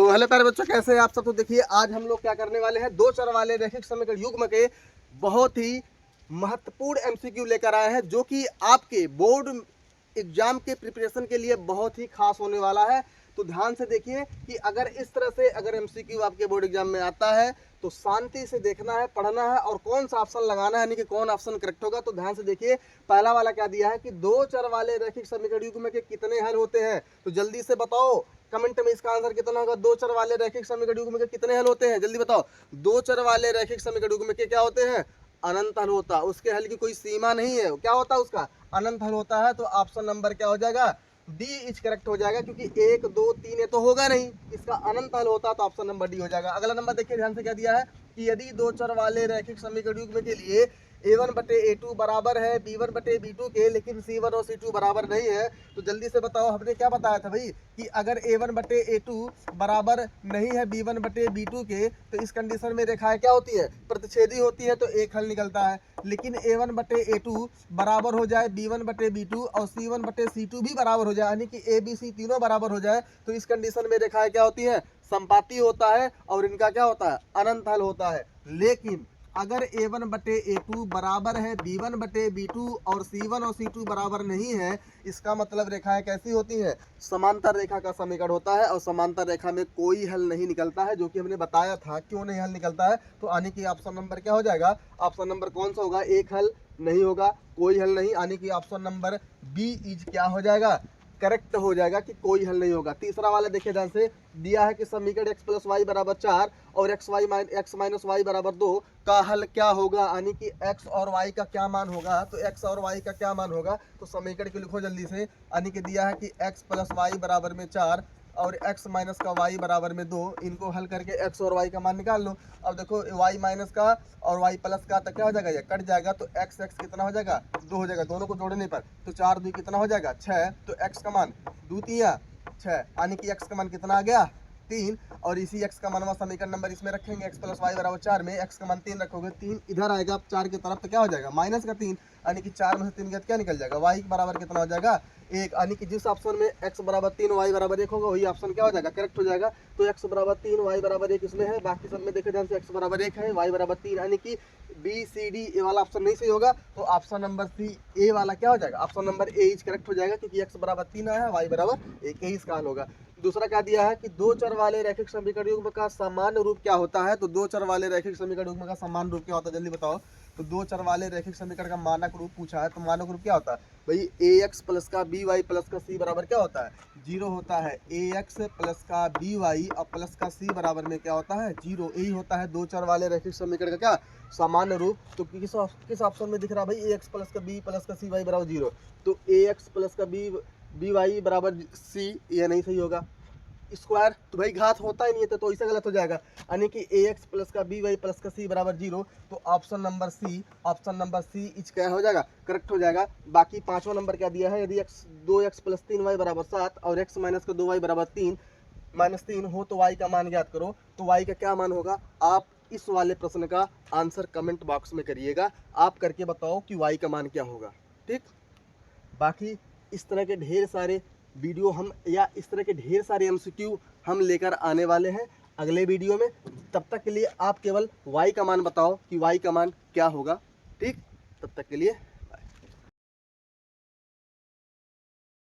तो हेलो प्यारे बच्चों, कैसे हैं आप सब। तो देखिए आज हम लोग क्या करने वाले हैं, दो चर वाले रैखिक समीकरण युग्म के बहुत ही महत्वपूर्ण एमसीक्यू लेकर आए हैं, जो कि आपके बोर्ड एग्जाम के प्रिपरेशन के लिए बहुत ही खास होने वाला है। तो ध्यान से देखिए कि अगर इस तरह से अगर एमसीक्यू आपके बोर्ड एग्जाम में आता है तो शांति से देखना है, पढ़ना है और कौन सा ऑप्शन लगाना है, यानी कि कौन ऑप्शन करेक्ट होगा। तो ध्यान से देखिए, पहला वाला क्या दिया है कि दो चर वाले रैखिक समीकरण युग्म के कितने हल होते हैं। तो जल्दी से बताओ कमेंट में इसका आंसर कितना होगा। दो चर वाले रैखिक समीकरण युग्म के कितने हल होते हैं, जल्दी बताओ। दो चर वाले रैखिक समीकरण युग्म के क्या होते हैं, अनंत हल होता है। उसके हल की कोई सीमा नहीं है, क्या होता है उसका, अनंत हल होता है। तो ऑप्शन नंबर क्या हो जाएगा, डी इज करेक्ट हो जाएगा, क्योंकि 1 2 3 ये तो होगा नहीं, इसका अनंत हल होता तो ऑप्शन नंबर डी हो जाएगा। अगला नंबर देखिए ध्यान से, क्या दिया है कि यदि दो चर वाले रैखिक समीकरण युग्म के लिए a1 बटे a2 बराबर है b1 बटे b2 के, लेकिन c1 और c2 बराबर नहीं है। तो जल्दी से बताओ, हमने क्या बताया था भाई कि अगर a1 बटे a2 बराबर नहीं है b1 बटे b2 के, तो इस कंडीशन में रेखाएं क्या होती है, प्रतिच्छेदी होती है, तो एक हल निकलता है। लेकिन a1 बटे a2 बराबर हो जाए b1 बटे b2 और c1 बटे c2 भी बराबर हो जाए, यानी कि a b c तीनों बराबर हो जाए, तो इस कंडीशन में रेखाएं क्या होती है, संपाती होता है और इनका क्या होता है, अनंत हल होता है। लेकिन अगर a1 बटे a2 बराबर है b1 बटे b2 और c1 और c2 बराबर नहीं है, इसका मतलब रेखाएं कैसी होती हैं, समांतर रेखा का समीकरण होता है। और समांतर रेखा में कोई हल नहीं निकलता है, जो कि हमने बताया था क्यों नहीं हल निकलता है। तो यानी कि ऑप्शन नंबर क्या हो जाएगा, ऑप्शन नंबर कौन सा होगा, एक हल नहीं होगा, कोई हल नहीं, यानी कि ऑप्शन नंबर बी इज क्या हो जाएगा, करेक्ट हो जाएगा कि कोई हल नहीं होगा। तीसरा वाला देखिए ध्यान से, दिया है कि समीकरण x प्लस वाई बराबर 4 और x माइनस वाई बराबर 2 का हल क्या होगा, यानी कि x और y का क्या मान होगा। तो x और y का क्या मान होगा, तो समीकरण को लिखो जल्दी से, यानी कि दिया है कि x प्लस वाई बराबर में 4 और x माइनस का y बराबर में 2, इनको हल करके x और y का मान निकाल लो। अब देखो y माइनस का और y प्लस का तो क्या हो जाएगा, ये कट जाएगा, तो x कितना हो जाएगा, 2 हो जाएगा, दोनों को जोड़ने पर। तो 4 2 कितना हो जाएगा, 6। तो x का मान 2 3 6, यानी कि x का मान कितना आ गया, 3। और इसी x का मानवा समीकरण नंबर इसमें रखेंगे, x प्लस वाई बराबर 4 में x का मान 3 रखोगे, 3 इधर आएगा 4 की तरफ, तो क्या हो जाएगा माइनस का 3, यानी कि 4 में से 3 गया क्या निकल जाएगा, y बराबर कितना हो जाएगा 1। यानी कि जिस ऑप्शन में x बराबर 3 y बराबर 1 होगा, वही ऑप्शन क्या हो जाएगा, करेक्ट हो जाएगा। तो x बराबर 3 y बराबर 1 इसमें है, बाकी सब में देखो ध्यान से x बराबर 1 है, y बराबर 3, यानी कि बी सी डी ए वाला ऑप्शन नहीं सही होगा। तो ऑप्शन नंबर सी ए वाला क्या हो जाएगा, option number A is correct हो जाएगा, क्योंकि x बराबर 3 आया है, y बराबर 1 ही इसका हल होगा। दूसरा क्या दिया है कि दो चर वाले रैखिक समीकरण युग्म का सामान्य रूप क्या होता है। तो दो चर वाले रैखिक समीकरण युग्म का सामान्य रूप क्या होता है, जल्दी बताओ। तो दो चर वाले रैखिक समीकरण का मानक रूप पूछा है, तो मानक रूप क्या होता है भाई, ए एक्स प्लस का बी वाई प्लस का सी बराबर क्या होता है, 0 होता है। ए एक्स प्लस का बी वाई और प्लस का सी बराबर में क्या होता है, 0। यही होता है दो चर वाले रैखिक समीकरण का क्या, सामान्य रूप। तो किस ऑप्शन में दिख रहा है भाई, ए एक्स प्लस का बी प्लस का सी वाई बराबर 0। तो ए एक्स प्लस का बी वाई बराबर सी, ये नहीं सही होगा। स्क्वायर तो भाई घात होता ही नहीं है, तो इसे गलत हो जाएगा, यानी कि ए एक्स प्लस का बी वाई प्लस का सी बराबर 0। तो ऑप्शन नंबर सी इच क्या हो जाएगा, करेक्ट हो जाएगा। बाकी पांचवा नंबर क्या दिया है, यदि एक्स 2x प्लस 3y बराबर 7 और x माइनस का 2y बराबर 3 हो, तो y का मान ज्ञात करो। तो y का क्या मान होगा, आप इस वाले प्रश्न का आंसर कमेंट बॉक्स में करिएगा, आप करके बताओ कि y का मान क्या होगा, ठीक। बाकी इस तरह के ढेर सारे वीडियो हम, या इस तरह के ढेर सारे एमसीक्यू हम लेकर आने वाले हैं अगले वीडियो में। तब तक के लिए आप केवल y का मान बताओ कि y का मान क्या होगा, ठीक। तब तक के लिए